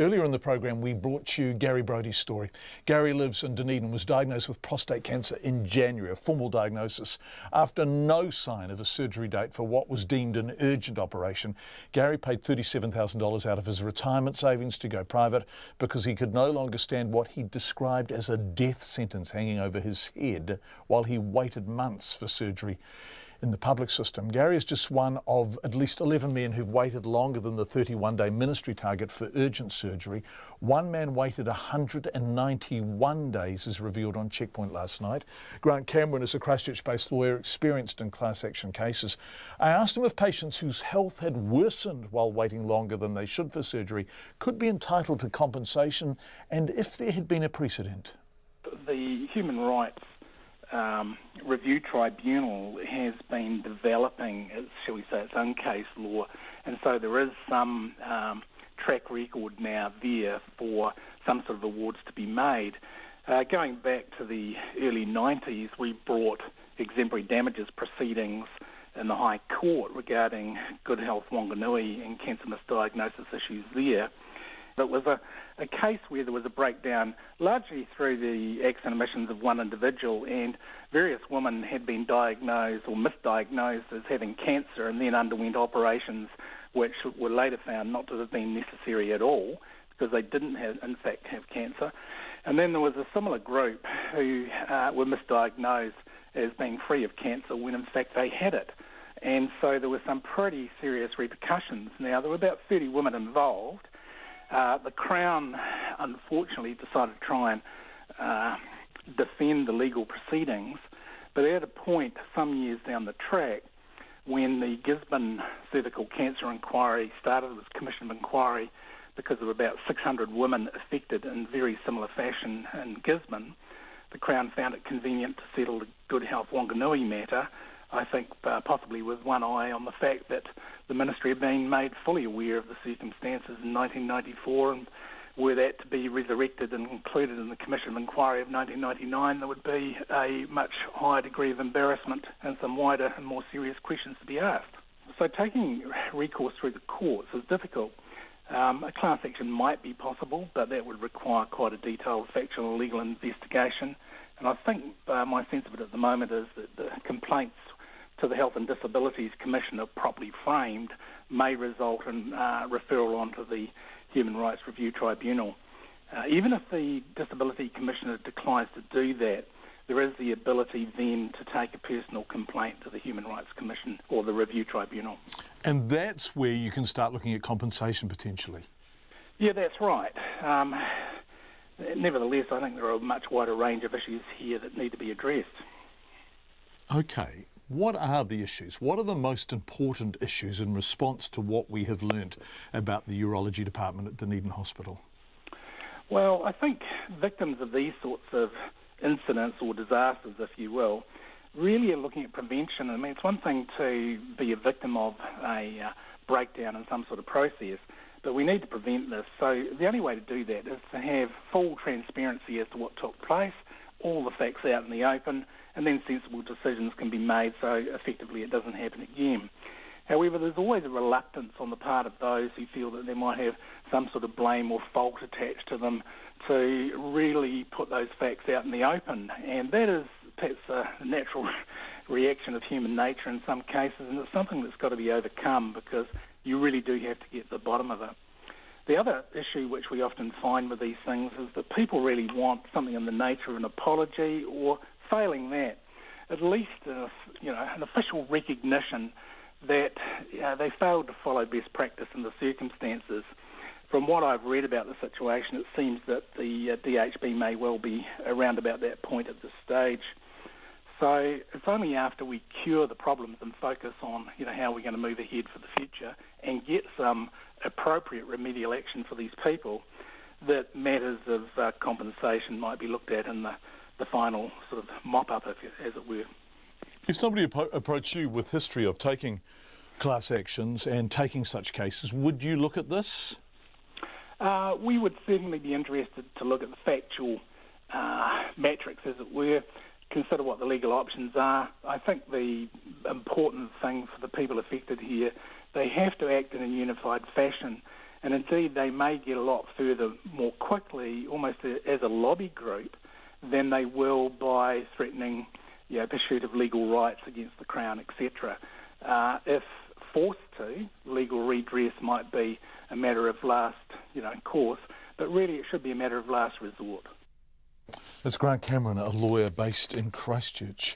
Earlier in the program, we brought you Gary Brody's story. Gary lives in Dunedin and was diagnosed with prostate cancer in January, a formal diagnosis. After no sign of a surgery date for what was deemed an urgent operation, Gary paid $37,000 out of his retirement savings to go private because he could no longer stand what he described as a death sentence hanging over his head while he waited months for surgery in the public system. Gary is just one of at least 11 men who've waited longer than the 31-day ministry target for urgent surgery. One man waited 191 days, as revealed on Checkpoint last night. Grant Cameron is a Christchurch-based lawyer experienced in class action cases. I asked him if patients whose health had worsened while waiting longer than they should for surgery could be entitled to compensation, and if there had been a precedent. The Human Rights Review Tribunal has been developing, shall we say, its own case law, and so there is some track record now there for some sort of awards to be made. Going back to the early 90s, we brought exemplary damages proceedings in the High Court regarding Good Health Wanganui and cancer misdiagnosis issues there. It was a case where there was a breakdown largely through the acts and omissions of one individual, and various women had been diagnosed or misdiagnosed as having cancer and then underwent operations which were later found not to have been necessary at all because they didn't in fact have cancer. And then there was a similar group who were misdiagnosed as being free of cancer when in fact they had it. And so there were some pretty serious repercussions. Now, there were about 30 women involved. The Crown, unfortunately, decided to try and defend the legal proceedings, but at a point some years down the track, when the Gisborne cervical cancer inquiry started, this commission of inquiry, because there were about 600 women affected in very similar fashion in Gisborne, the Crown found it convenient to settle the Good Health Wanganui matter, I think possibly with one eye on the fact that the Ministry had been made fully aware of the circumstances in 1994, and were that to be resurrected and included in the Commission of Inquiry of 1999, there would be a much higher degree of embarrassment and some wider and more serious questions to be asked. So taking recourse through the courts is difficult. A class action might be possible, but that would require quite a detailed factual and legal investigation. And I think my sense of it at the moment is that the complaints to the Health and Disabilities Commission, if properly framed, may result in referral onto the Human Rights Review Tribunal. Even if the Disability Commissioner declines to do that, there is the ability then to take a personal complaint to the Human Rights Commission or the Review Tribunal. And that's where you can start looking at compensation potentially. Yeah, that's right. Nevertheless, I think there are a much wider range of issues here that need to be addressed. Okay. What are the issues? What are the most important issues in response to what we have learnt about the urology department at Dunedin Hospital? Well, I think victims of these sorts of incidents or disasters, if you will, really are looking at prevention. I mean, it's one thing to be a victim of a breakdown in some sort of process, but we need to prevent this. So the only way to do that is to have full transparency as to what took place, all the facts out in the open, and then sensible decisions can be made so effectively it doesn't happen again. However, there's always a reluctance on the part of those who feel that they might have some sort of blame or fault attached to them to really put those facts out in the open. And that is perhaps a natural reaction of human nature in some cases, and it's something that's got to be overcome because you really do have to get to the bottom of it. The other issue which we often find with these things is that people really want something in the nature of an apology, or failing that, at least an official recognition that they failed to follow best practice in the circumstances. From what I've read about the situation, it seems that the DHB may well be around about that point at this stage. So it's only after we cure the problems and focus on how we're going to move ahead for the future and get some appropriate remedial action for these people that matters of compensation might be looked at in the final sort of mop-up, as it were. If somebody approached you with history of taking class actions and taking such cases, would you look at this? We would certainly be interested to look at the factual metrics, as it were, consider what the legal options are. I think the important thing for the people affected here, they have to act in a unified fashion. And indeed, they may get a lot further more quickly, almost as a lobby group, than they will by threatening pursuit of legal rights against the Crown, etc. If forced to, legal redress might be a matter of last course, but really it should be a matter of last resort. That's Grant Cameron, a lawyer based in Christchurch.